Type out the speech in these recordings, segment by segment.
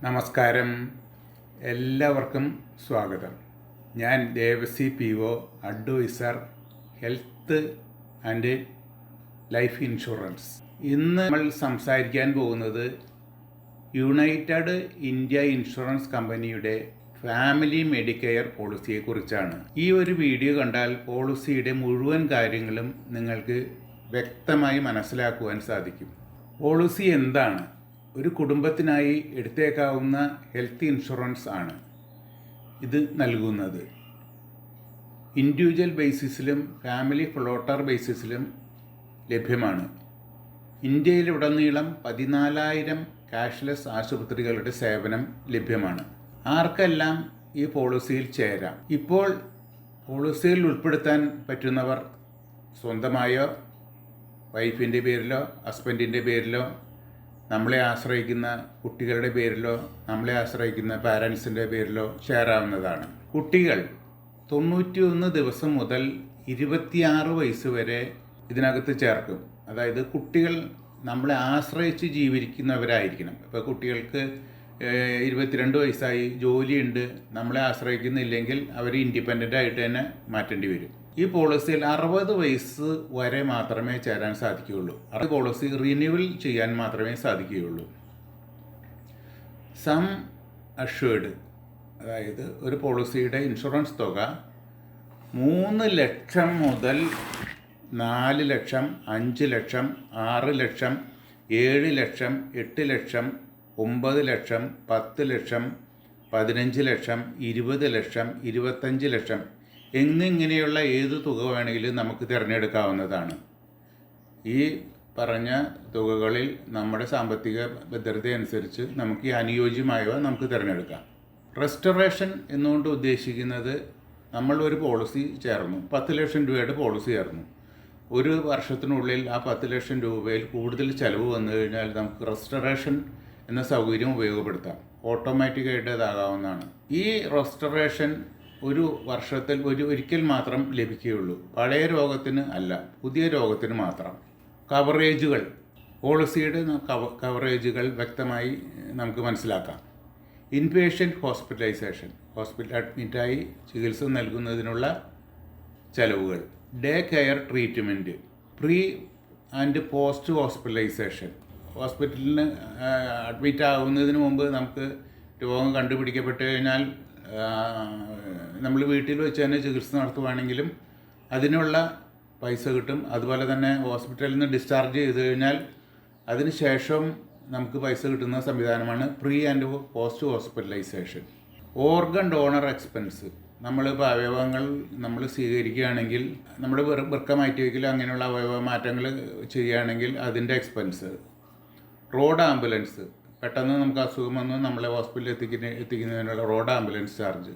നമസ്കാരം, എല്ലാവർക്കും സ്വാഗതം. ഞാൻ Devasi PO, advisor health and life insurance. ഇന്ന് നമ്മൾ സംസാരിക്കാൻ പോകുന്നത് യുണൈറ്റഡ് ഇന്ത്യ ഇൻഷുറൻസ് കമ്പനിയുടെ ഫാമിലി മെഡിക്കെയർ പോളിസിയെക്കുറിച്ചാണ്. ഈ ഒരു വീഡിയോ കണ്ടാൽ പോളിസിയുടെ മുഴുവൻ കാര്യങ്ങളും നിങ്ങൾക്ക് വ്യക്തമായി മനസ്സിലാക്കുവാൻ സാധിക്കും. പോളിസി എന്താണ്? ഒരു കുടുംബത്തിനായി എടുത്തേക്കാവുന്ന ഹെൽത്ത് ഇൻഷുറൻസ് ആണ് ഇത് നൽകുന്നത്. ഇൻഡിവിജ്വൽ ബേസിസിലും ഫാമിലി ഫ്ലോട്ടർ ബേസിസിലും ലഭ്യമാണ്. ഇന്ത്യയിലുടനീളം 14,000 ക്യാഷ്ലെസ് ആശുപത്രികളുടെ സേവനം ലഭ്യമാണ്. ആർക്കെല്ലാം ഈ പോളിസിയിൽ ചേരാം? ഇപ്പോൾ പോളിസിയിൽ ഉൾപ്പെടുത്താൻ പറ്റുന്നവർ സ്വന്തമായോ വൈഫിൻ്റെ പേരിലോ ഹസ്ബൻഡിൻ്റെ പേരിലോ നമ്മളെ ആശ്രയിക്കുന്ന കുട്ടികളുടെ പേരിലോ നമ്മളെ ആശ്രയിക്കുന്ന പാരൻസിൻ്റെ പേരിലോ ചേരാവുന്നതാണ്. കുട്ടികൾ 91 ദിവസം മുതൽ 26 വയസ്സ് വരെ ഇതിനകത്ത് ചേർക്കും. അതായത് കുട്ടികൾ നമ്മളെ ആശ്രയിച്ച് ജീവിക്കുന്നവരായിരിക്കണം. ഇപ്പോൾ കുട്ടികൾക്ക് 22 വയസ്സായി, ജോലിയുണ്ട്, നമ്മളെ ആശ്രയിക്കുന്നില്ലെങ്കിൽ അവർ ഇൻഡിപെൻഡൻ്റ് ആയിട്ട് തന്നെ മാറ്റേണ്ടി വരും. ഈ പോളിസിയിൽ 60 വയസ്സ് വരെ മാത്രമേ ചേരാൻ സാധിക്കുകയുള്ളൂ. അത് പോളിസി റിന്യൂവൽ ചെയ്യാൻ മാത്രമേ സാധിക്കുകയുള്ളൂ. സം അഷ്വേർഡ്, അതായത് ഒരു പോളിസിയുടെ ഇൻഷുറൻസ് തുക 3 ലക്ഷം മുതൽ 4 ലക്ഷം, 5 ലക്ഷം, 6 ലക്ഷം, 7 ലക്ഷം, 8 ലക്ഷം, 9 ലക്ഷം, 10 ലക്ഷം, 15 ലക്ഷം, 20 ലക്ഷം, 25 ലക്ഷം എന്നിങ്ങനെയുള്ള ഏത് തുക വേണമെങ്കിലും നമുക്ക് തിരഞ്ഞെടുക്കാവുന്നതാണ്. ഈ പറഞ്ഞ തുകകളിൽ നമ്മുടെ സാമ്പത്തിക ഭദ്രതയനുസരിച്ച് നമുക്ക് അനുയോജ്യമായവ നമുക്ക് തിരഞ്ഞെടുക്കാം. റെസ്റ്റോറേഷൻ എന്നുകൊണ്ട് ഉദ്ദേശിക്കുന്നത്, നമ്മൾ ഒരു പോളിസി ചേർന്നു, 10 ലക്ഷം രൂപയുടെ പോളിസി ചേർന്നു. ഒരു വർഷത്തിനുള്ളിൽ ആ 10 ലക്ഷം രൂപയിൽ കൂടുതൽ ചിലവ് വന്നു കഴിഞ്ഞാൽ നമുക്ക് റെസ്റ്റോറേഷൻ എന്ന സൗകര്യം ഉപയോഗപ്പെടുത്താം. ഓട്ടോമാറ്റിക്കായിട്ട് ഇതാകാവുന്നതാണ്. ഈ റെസ്റ്റോറേഷൻ ഒരു വർഷത്തിൽ ഒരിക്കൽ മാത്രം ലഭിക്കുകയുള്ളൂ. പഴയ രോഗത്തിന് അല്ല, പുതിയ രോഗത്തിന് മാത്രം. കവറേജുകൾ, പോളിസിയുടെ കവറേജുകൾ വ്യക്തമായി നമുക്ക് മനസ്സിലാക്കാം. ഇൻപേഷ്യൻ്റ് ഹോസ്പിറ്റലൈസേഷൻ, ഹോസ്പിറ്റൽ അഡ്മിറ്റായി ചികിത്സ നൽകുന്നതിനുള്ള ചെലവുകൾ. Day care treatment, pre and post hospitalization, ഹോസ്പിറ്റലിന് അഡ്മിറ്റ് ആകുന്നതിന് മുമ്പ് നമുക്ക് രോഗം കണ്ടുപിടിക്കപ്പെട്ട് കഴിഞ്ഞാൽ നമ്മൾ വീട്ടിൽ വെച്ച് തന്നെ ചികിത്സ നടത്തുവാണെങ്കിലും അതിനുള്ള പൈസ കിട്ടും. അതുപോലെ തന്നെ ഹോസ്പിറ്റലിൽ നിന്ന് ഡിസ്ചാർജ് ചെയ്ത് കഴിഞ്ഞാൽ അതിന് ശേഷം നമുക്ക് പൈസ കിട്ടുന്ന സംവിധാനമാണ് pre and post hospitalisation. Organ donor expense, നമ്മളിപ്പോൾ അവയവങ്ങൾ നമ്മൾ സ്വീകരിക്കുകയാണെങ്കിൽ, നമ്മുടെ വൃക്ക മാറ്റി വയ്ക്കൽ അങ്ങനെയുള്ള അവയവ മാറ്റങ്ങൾ ചെയ്യുകയാണെങ്കിൽ അതിൻ്റെ എക്സ്പെൻസ്. റോഡ് ആംബുലൻസ്, പെട്ടെന്ന് നമുക്ക് അസുഖം വന്ന് നമ്മളെ ഹോസ്പിറ്റലിൽ എത്തിക്കുന്നതിനുള്ള road ambulance charge.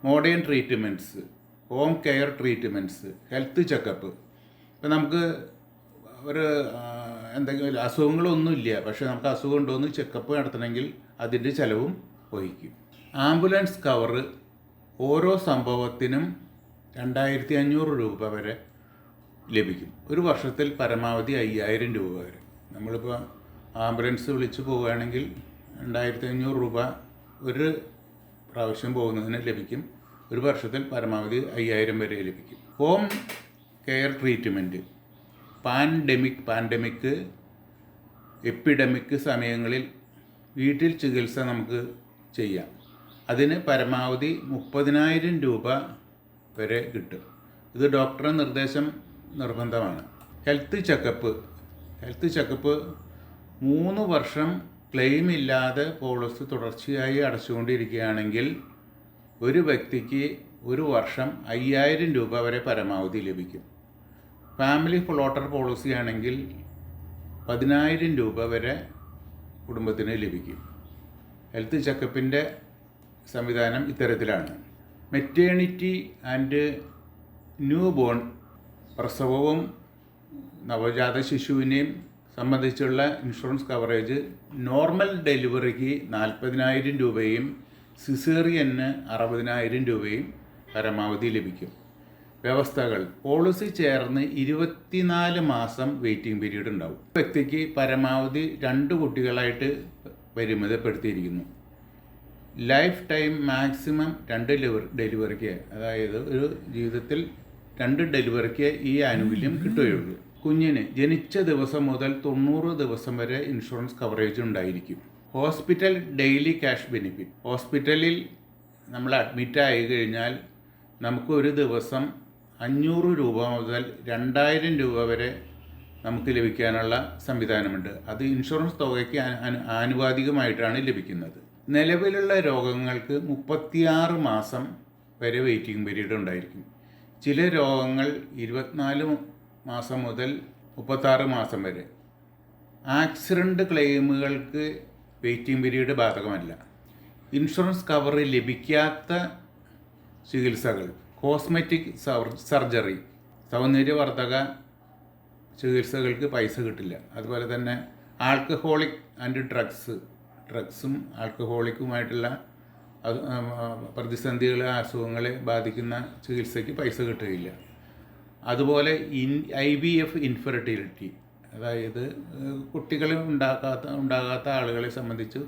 Modern treatments, home care treatments, health checkup. ഇപ്പം നമുക്ക് ഒരു എന്തെങ്കിലും അസുഖങ്ങളൊന്നുമില്ല, പക്ഷേ നമുക്ക് അസുഖം ഉണ്ടോ എന്ന് ചെക്കപ്പ് നടത്തണമെങ്കിൽ അതിൻ്റെ ചിലവും വഹിക്കും. ആംബുലൻസ് കവറ് ഓരോ സംഭവത്തിനും 2,500 രൂപ വരെ ലഭിക്കും. ഒരു വർഷത്തിൽ പരമാവധി 5,000 രൂപ വരെ. നമ്മളിപ്പോൾ ആംബുലൻസ് വിളിച്ച് പോവുകയാണെങ്കിൽ 2,500 രൂപ ഒരു പ്രാവശ്യം പോകുന്നതിന് ലഭിക്കും. ഒരു വർഷത്തിൽ പരമാവധി 5,000 വരെ ലഭിക്കും. Home care treatment, pandemic, epidemic സമയങ്ങളിൽ വീട്ടിൽ ചികിത്സ നമുക്ക് ചെയ്യാം. അതിന് പരമാവധി 30,000 രൂപ വരെ കിട്ടും. ഇത് ഡോക്ടറുടെ നിർദ്ദേശം നിർബന്ധമാണ്. ഹെൽത്ത് ചെക്കപ്പ് 3 വർഷം ക്ലെയിം ഇല്ലാതെ പോളിസി തുടർച്ചയായി അടച്ചുകൊണ്ടിരിക്കുകയാണെങ്കിൽ ഒരു വ്യക്തിക്ക് ഒരു വർഷം 5,000 രൂപ വരെ പരമാവധി ലഭിക്കും. ഫാമിലി ഫ്ലോട്ടർ പോളിസി ആണെങ്കിൽ 10,000 രൂപ വരെ കുടുംബത്തിന് ലഭിക്കും. ഹെൽത്ത് ചെക്കപ്പിൻ്റെ സംവിധാനം ഇത്തരത്തിലാണ്. മെറ്റേണിറ്റി ആൻഡ് ന്യൂ ബോൺ, പ്രസവവും നവജാത ശിശുവിനെയും സംബന്ധിച്ചുള്ള ഇൻഷുറൻസ് കവറേജ് നോർമൽ ഡെലിവറിക്ക് 40,000 രൂപയും സിസേറിയന് 60,000 രൂപയും പരമാവധി ലഭിക്കും. വ്യവസ്ഥകൾ: പോളിസി ചേർന്ന് 24 മാസം വെയിറ്റിംഗ് പീരീഡ് ഉണ്ടാവും. വ്യക്തിക്ക് പരമാവധി 2 കുട്ടികളായിട്ട് പരിമിതപ്പെടുത്തിയിരിക്കുന്നു. ലൈഫ് ടൈം മാക്സിമം 2 ഡെലിവറിക്ക്, അതായത് ഒരു ജീവിതത്തിൽ 2 ഡെലിവറിക്ക് ഈ ആനുകൂല്യം കിട്ടുകയുള്ളൂ. കുഞ്ഞിന് ജനിച്ച ദിവസം മുതൽ 90 ദിവസം വരെ ഇൻഷുറൻസ് കവറേജ് ഉണ്ടായിരിക്കും. Hospital daily cash benefit. ഹോസ്പിറ്റലിൽ നമ്മൾ അഡ്മിറ്റ് ആയി കഴിഞ്ഞാൽ നമുക്ക് ഒരു ദിവസം 500 രൂപ മുതൽ 2000 രൂപ വരെ നമുക്ക് ലഭിക്കാനുള്ള സംവിധാനമുണ്ട്. അത് ഇൻഷുറൻസ് തുകയ്ക്ക് ആനുപാതികമായിട്ടാണ് ലഭിക്കുന്നത്. നിലവിലുള്ള രോഗങ്ങൾക്ക് 36 മാസം വരെ വെയിറ്റിംഗ് പീരീഡ് ഉണ്ടായിരിക്കും. ചില രോഗങ്ങൾ 24 മാസം മുതൽ 36 മാസം വരെ. ആക്സിഡൻറ്റ് ക്ലെയിമുകൾക്ക് വെയിറ്റിംഗ് പീരീഡ് ബാധകമല്ല. ഇൻഷുറൻസ് കവർ ലഭിക്കാത്ത ചികിത്സകൾ, കോസ്മെറ്റിക് സർജറി, സൗന്ദര്യവർദ്ധക ചികിത്സകൾക്ക് പൈസ കിട്ടില്ല. അതുപോലെ തന്നെ ആൽക്കഹോളിക് ആൻഡ് ഡ്രഗ്സും ആൽക്കഹോളിക്കുമായിട്ടുള്ള പ്രതിസന്ധികളെ, അസുഖങ്ങളെ ബാധിക്കുന്ന ചികിത്സയ്ക്ക് പൈസ കിട്ടുകയില്ല. അതുപോലെ IVF ഇൻഫെർട്ടിലിറ്റി, അതായത് കുട്ടികൾ ഉണ്ടാകാത്ത ആളുകളെ സംബന്ധിച്ച്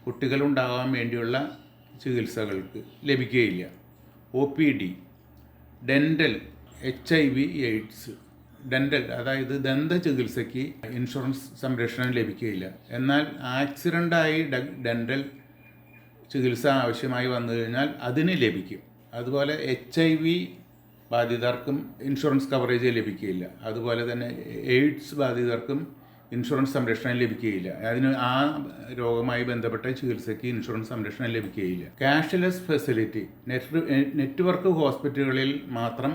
കുട്ടികളുണ്ടാകാൻ വേണ്ടിയുള്ള ചികിത്സകൾക്ക് ലഭിക്കുകയില്ല. OPD, dental, HIV AIDS, dental അതായത് ദന്ത ചികിത്സയ്ക്ക് ഇൻഷുറൻസ് സംരക്ഷണം ലഭിക്കുകയില്ല. എന്നാൽ ആക്സിഡൻ്റായി ഡെൻ്റൽ ചികിത്സ ആവശ്യമായി വന്നു കഴിഞ്ഞാൽ അതിന് ലഭിക്കും. അതുപോലെ HIV ബാധിതർക്കും ഇൻഷുറൻസ് കവറേജ് ലഭിക്കുകയില്ല. അതുപോലെ തന്നെ എയ്ഡ്സ് ബാധിതർക്കും ഇൻഷുറൻസ് സംരക്ഷണം ലഭിക്കുകയില്ല. ആ രോഗവുമായി ബന്ധപ്പെട്ട ചികിത്സയ്ക്ക് ഇൻഷുറൻസ് സംരക്ഷണം ലഭിക്കുകയില്ല. Cashless facility. നെറ്റ്വർക്ക് ഹോസ്പിറ്റലുകളിൽ മാത്രം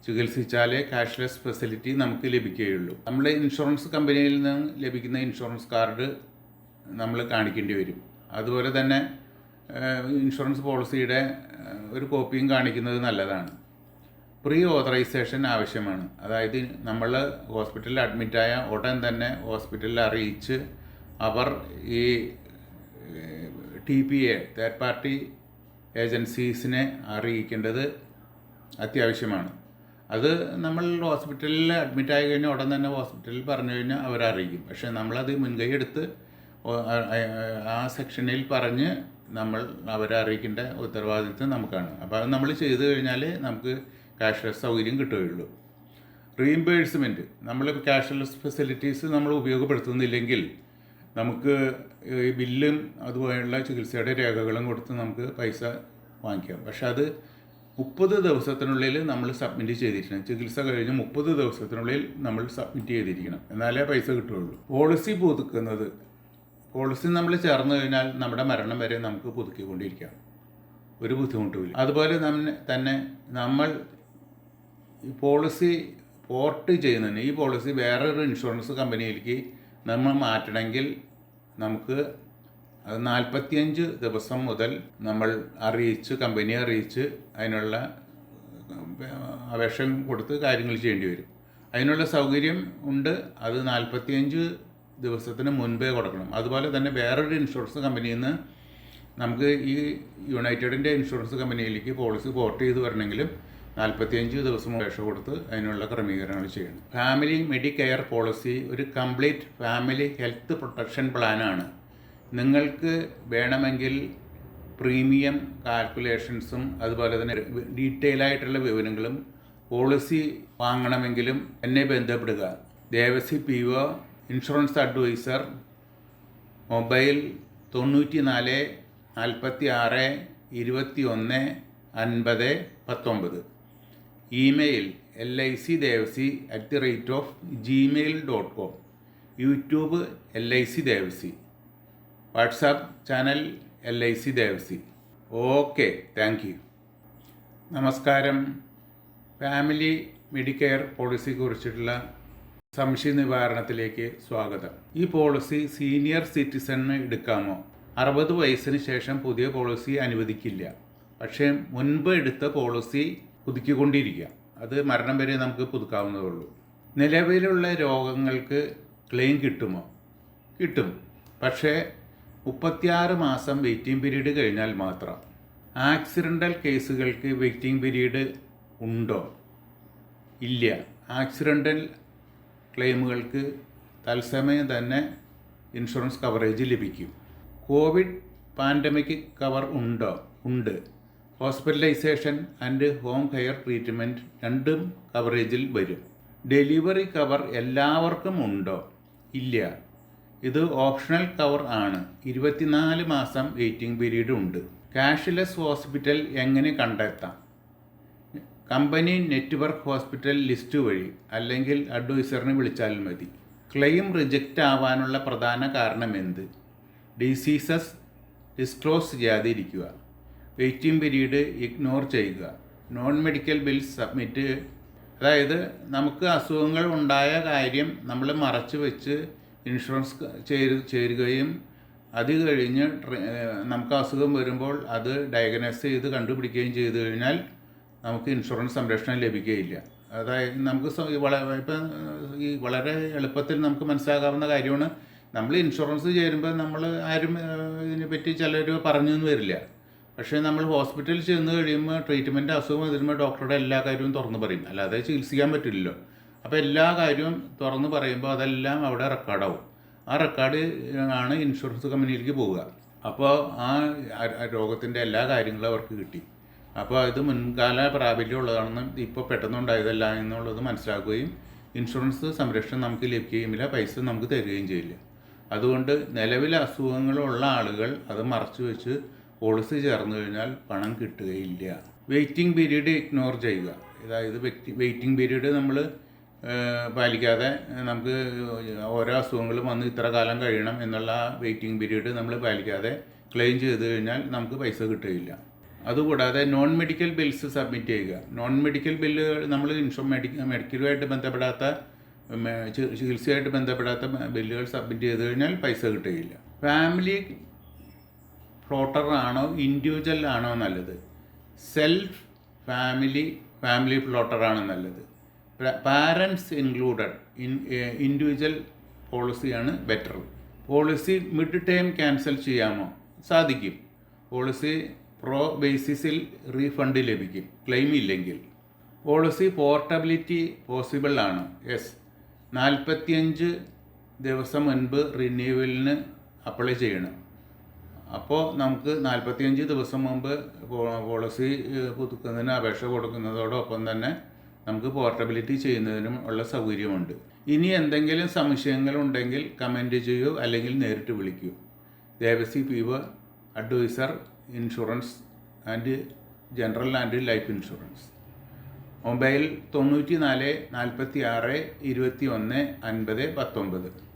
ചികിത്സിച്ചാലേ ക്യാഷ്ലെസ് ഫെസിലിറ്റി നമുക്ക് ലഭിക്കുകയുള്ളൂ. നമ്മൾ ഇൻഷുറൻസ് കമ്പനിയിൽ നിന്ന് ലഭിക്കുന്ന ഇൻഷുറൻസ് കാർഡ് നമ്മൾ കാണിക്കേണ്ടി വരും. അതുപോലെ തന്നെ ഇൻഷുറൻസ് പോളിസിയുടെ ഒരു കോപ്പിയും കാണിക്കുന്നത് നല്ലതാണ്. പ്രീ ഓതറൈസേഷൻ ആവശ്യമാണ്. അതായത് നമ്മൾ ഹോസ്പിറ്റലിൽ അഡ്മിറ്റായ ഉടൻ തന്നെ ഹോസ്പിറ്റലിൽ അറിയിച്ച് അവർ ഈ TPA, തേർഡ് പാർട്ടി ഏജൻസീസിനെ അറിയിക്കേണ്ടത് അത്യാവശ്യമാണ്. അത് നമ്മൾ ഹോസ്പിറ്റലിൽ അഡ്മിറ്റായി കഴിഞ്ഞാൽ ഉടൻ തന്നെ ഹോസ്പിറ്റലിൽ പറഞ്ഞു കഴിഞ്ഞാൽ അവരറിയിക്കും. പക്ഷേ നമ്മളത് മുൻകൈ എടുത്ത് ആ സെക്ഷനിൽ പറഞ്ഞ് നമ്മൾ അവരെ അറിയിക്കേണ്ട ഉത്തരവാദിത്വം നമുക്കാണ്. അപ്പോൾ അത് നമ്മൾ ചെയ്തു കഴിഞ്ഞാൽ നമുക്ക് ക്യാഷ്ലെസ് സൗകര്യം കിട്ടുകയുള്ളൂ. റീഇംബേഴ്സ്മെൻറ്റ്. നമ്മൾ ക്യാഷ്ലെസ് ഫെസിലിറ്റീസ് നമ്മൾ ഉപയോഗപ്പെടുത്തുന്നില്ലെങ്കിൽ നമുക്ക് ഈ ബില്ലും അതുപോലെയുള്ള ചികിത്സയുടെ രേഖകളും കൊടുത്ത് നമുക്ക് പൈസ വാങ്ങിക്കാം. പക്ഷെ അത് 30 ദിവസത്തിനുള്ളിൽ നമ്മൾ സബ്മിറ്റ് ചെയ്തിരിക്കണം. ചികിത്സ കഴിഞ്ഞ് 30 ദിവസത്തിനുള്ളിൽ നമ്മൾ സബ്മിറ്റ് ചെയ്തിരിക്കണം, എന്നാലേ പൈസ കിട്ടുകയുള്ളൂ. പോളിസി പുതുക്കുന്നത്. പോളിസി നമ്മൾ ചേർന്ന് കഴിഞ്ഞാൽ നമ്മുടെ മരണം വരെ നമുക്ക് പുതുക്കിക്കൊണ്ടിരിക്കാം, ഒരു ബുദ്ധിമുട്ടുമില്ല. അതുപോലെ തന്നെ നമ്മൾ ഈ പോളിസി പോർട്ട് ചെയ്യുന്നതിന്, ഈ പോളിസി വേറൊരു ഇൻഷുറൻസ് കമ്പനിയിലേക്ക് നമ്മൾ മാറ്റണമെങ്കിൽ നമുക്ക് അത് 45 ദിവസം മുതൽ നമ്മൾ കമ്പനിയെ അറിയിച്ച് അതിനുള്ള അപേക്ഷ കൊടുത്ത് കാര്യങ്ങൾ ചെയ്യേണ്ടി വരും. അതിനുള്ള സൗകര്യം ഉണ്ട്. അത് 45 ദിവസത്തിന് മുൻപേ കൊടുക്കണം. അതുപോലെ തന്നെ വേറൊരു ഇൻഷുറൻസ് കമ്പനിയിൽ നിന്ന് നമുക്ക് ഈ യുണൈറ്റഡിൻ്റെ ഇൻഷുറൻസ് കമ്പനിയിലേക്ക് പോളിസി പോർട്ട് ചെയ്ത് വരണമെങ്കിലും 45 ദിവസം അപേക്ഷ കൊടുത്ത് അതിനുള്ള ക്രമീകരണങ്ങൾ ചെയ്യണം. ഫാമിലി മെഡിക്കെയർ പോളിസി ഒരു കംപ്ലീറ്റ് ഫാമിലി ഹെൽത്ത് പ്രൊട്ടക്ഷൻ പ്ലാനാണ്. നിങ്ങൾക്ക് വേണമെങ്കിൽ പ്രീമിയം കാൽക്കുലേഷൻസും അതുപോലെ തന്നെ ഡീറ്റെയിൽ ആയിട്ടുള്ള വിവരങ്ങളും പോളിസി വാങ്ങണമെങ്കിലും എന്നെ ബന്ധപ്പെടുക. Devasi PO, insurance advisor, mobile 94 46 21 50 19. Email licdevasi@gmail.com. YouTube LIC Devasi. WhatsApp channel LIC Devasi. Okay, thank you. നമസ്കാരം. ഫാമിലി മെഡിക്കെയർ പോളിസിയെക്കുറിച്ചിട്ടുള്ള സംശയ നിവാരണത്തിലേക്ക് സ്വാഗതം. ഈ പോളിസി സീനിയർ സിറ്റിസണിന് എടുക്കാമോ? 60 വയസ്സിന് ശേഷം പുതിയ പോളിസി അനുവദിക്കില്ല. പക്ഷേ മുൻപ് എടുത്ത പോളിസി പുതുക്കിക്കൊണ്ടിരിക്കുക. അത് മരണം വരെ നമുക്ക് പുതുക്കാവുന്നതേ ഉള്ളൂ. നിലവിലുള്ള രോഗങ്ങൾക്ക് ക്ലെയിം കിട്ടുമോ? കിട്ടും. പക്ഷേ 36 മാസം വെയിറ്റിംഗ് പീരീഡ് കഴിഞ്ഞാൽ മാത്രം. ആക്സിഡൻ്റൽ കേസുകൾക്ക് വെയിറ്റിംഗ് പീരീഡ് ഉണ്ടോ? ഇല്ല. ആക്സിഡൻ്റൽ ക്ലെയിമുകൾക്ക് തത്സമയം തന്നെ ഇൻഷുറൻസ് കവറേജ് ലഭിക്കും. കോവിഡ് പാൻഡമിക് കവർ ഉണ്ട്. Hospitalisation and home care treatment രണ്ടും കവറേജിൽ വരും. ഡെലിവറി കവർ എല്ലാവർക്കും ഉണ്ടോ? ഇല്ല. ഇത് ഓപ്ഷണൽ കവർ ആണ്. 24 മാസം വെയിറ്റിംഗ് പീരീഡ് ഉണ്ട്. ക്യാഷ്ലെസ് ഹോസ്പിറ്റൽ എങ്ങനെ കണ്ടെത്താം? കമ്പനി നെറ്റ്വർക്ക് ഹോസ്പിറ്റൽ ലിസ്റ്റ് വഴി അല്ലെങ്കിൽ അഡ്വൈസറിനെ വിളിച്ചാൽ മതി. ക്ലെയിം റിജക്റ്റ് ആവാനുള്ള പ്രധാന കാരണം എന്ത്? ഡിസീസസ് ഡിസ്ക്ലോസ് ചെയ്യാതിരിക്കുക, വെയിറ്റിംഗ് പീരീഡ് ഇഗ്നോർ ചെയ്യുക, നോൺ മെഡിക്കൽ ബിൽസ് സബ്മിറ്റ്. അതായത് നമുക്ക് അസുഖങ്ങൾ ഉണ്ടായ കാര്യം നമ്മൾ മറച്ചു വെച്ച് ഇൻഷുറൻസ് ചേരുകയും അത് കഴിഞ്ഞ് നമുക്ക് അസുഖം വരുമ്പോൾ അത് ഡയഗ്നോസ് ചെയ്ത് കണ്ടുപിടിക്കുകയും ചെയ്തു കഴിഞ്ഞാൽ നമുക്ക് ഇൻഷുറൻസ് സംരക്ഷണം ലഭിക്കുകയില്ല. അതായത് നമുക്ക് ഇപ്പം ഈ വളരെ എളുപ്പത്തിൽ നമുക്ക് മനസ്സിലാക്കാവുന്ന കാര്യമാണ്. നമ്മൾ ഇൻഷുറൻസ് ചേരുമ്പോൾ നമ്മൾ ആരും ഇതിനെപ്പറ്റി ചിലർ പറഞ്ഞു എന്ന് വരില്ല. പക്ഷേ നമ്മൾ ഹോസ്പിറ്റലിൽ ചെന്ന് കഴിയുമ്പോൾ ട്രീറ്റ്മെൻറ്റ് അസുഖം വരുമ്പോൾ ഡോക്ടറുടെ എല്ലാ കാര്യവും തുറന്ന് പറയും, അല്ലാതെ ചികിത്സിക്കാൻ പറ്റില്ലല്ലോ. അപ്പോൾ എല്ലാ കാര്യവും തുറന്ന് പറയുമ്പോൾ അതെല്ലാം അവിടെ റെക്കോർഡാവും. ആ റെക്കോർഡ് ആണ് ഇൻഷുറൻസ് കമ്പനിയിലേക്ക് പോവുക. അപ്പോൾ ആ രോഗത്തിൻ്റെ എല്ലാ കാര്യങ്ങളും അവർക്ക് കിട്ടി. അപ്പോൾ ഇത് മുൻകാല പ്രാബല്യമുള്ളതാണെന്ന് ഇപ്പോൾ പെട്ടെന്നുണ്ടായതല്ല എന്നുള്ളത് മനസ്സിലാക്കുകയും ഇൻഷുറൻസ് സംരക്ഷണം നമുക്ക് ലഭിക്കുകയുമില്ല, പൈസ നമുക്ക് തരികയും ചെയ്യില്ല. അതുകൊണ്ട് നിലവിലെ അസുഖങ്ങളുള്ള ആളുകൾ അത് മറച്ചു വെച്ച് പോളിസി ചേർന്ന് കഴിഞ്ഞാൽ പണം കിട്ടുകയില്ല. വെയിറ്റിംഗ് പീരീഡ് ഇഗ്നോർ ചെയ്യുക. അതായത് വെയിറ്റിംഗ് പീരീഡ് നമ്മൾ പാലിക്കാതെ നമുക്ക് ഓരോ അസുഖങ്ങളും വന്ന് ഇത്ര കാലം കഴിയണം എന്നുള്ള വെയിറ്റിംഗ് പീരീഡ് നമ്മൾ പാലിക്കാതെ ക്ലെയിം ചെയ്ത് കഴിഞ്ഞാൽ നമുക്ക് പൈസ കിട്ടുകയില്ല. അതുകൂടാതെ നോൺ മെഡിക്കൽ ബിൽസ് സബ്മിറ്റ് ചെയ്യുക. നോൺ മെഡിക്കൽ ബില്ലുകൾ നമ്മൾ മെഡിക്കലുമായിട്ട് ബന്ധപ്പെടാത്ത ചികിത്സയായിട്ട് ബന്ധപ്പെടാത്ത ബില്ലുകൾ സബ്മിറ്റ് ചെയ്ത് കഴിഞ്ഞാൽ പൈസ കിട്ടുകയില്ല. ഫാമിലി ഫ്ലോട്ടർ ആണോ ഇൻഡിവിജ്വൽ ആണോ നല്ലത്? സെൽഫ് ഫാമിലി ഫ്ലോട്ടർ ആണ് നല്ലത്. പാരൻസ് ഇൻക്ലൂഡഡ് ഇൻഡിവിജ്വൽ പോളിസിയാണ് better. Policy mid time cancel ചെയ്യാമോ? സാധിക്കും. പോളിസി പ്രോ ബേസിസിൽ റീഫണ്ട് ലഭിക്കും ക്ലെയിം ഇല്ലെങ്കിൽ. പോളിസി പോർട്ടബിലിറ്റി പോസിബിൾ ആണ്. യെസ്. 45 ദിവസം മുൻപ് റിന്യൂവലിന് അപ്ലൈ ചെയ്യണം. അപ്പോൾ നമുക്ക് 45 ദിവസം മുമ്പ് പോളിസി പുതുക്കുന്നതിന് അപേക്ഷ കൊടുക്കുന്നതോടൊപ്പം തന്നെ നമുക്ക് പോർട്ടബിലിറ്റി ചെയ്യുന്നതിനും ഉള്ള സൗകര്യമുണ്ട്. ഇനി എന്തെങ്കിലും സംശയങ്ങളുണ്ടെങ്കിൽ കമൻറ്റ് ചെയ്യൂ, അല്ലെങ്കിൽ നേരിട്ട് വിളിക്കൂ. Devasi Peevar, advisor, insurance and general and life insurance. Mobile 94 46 21 50 19.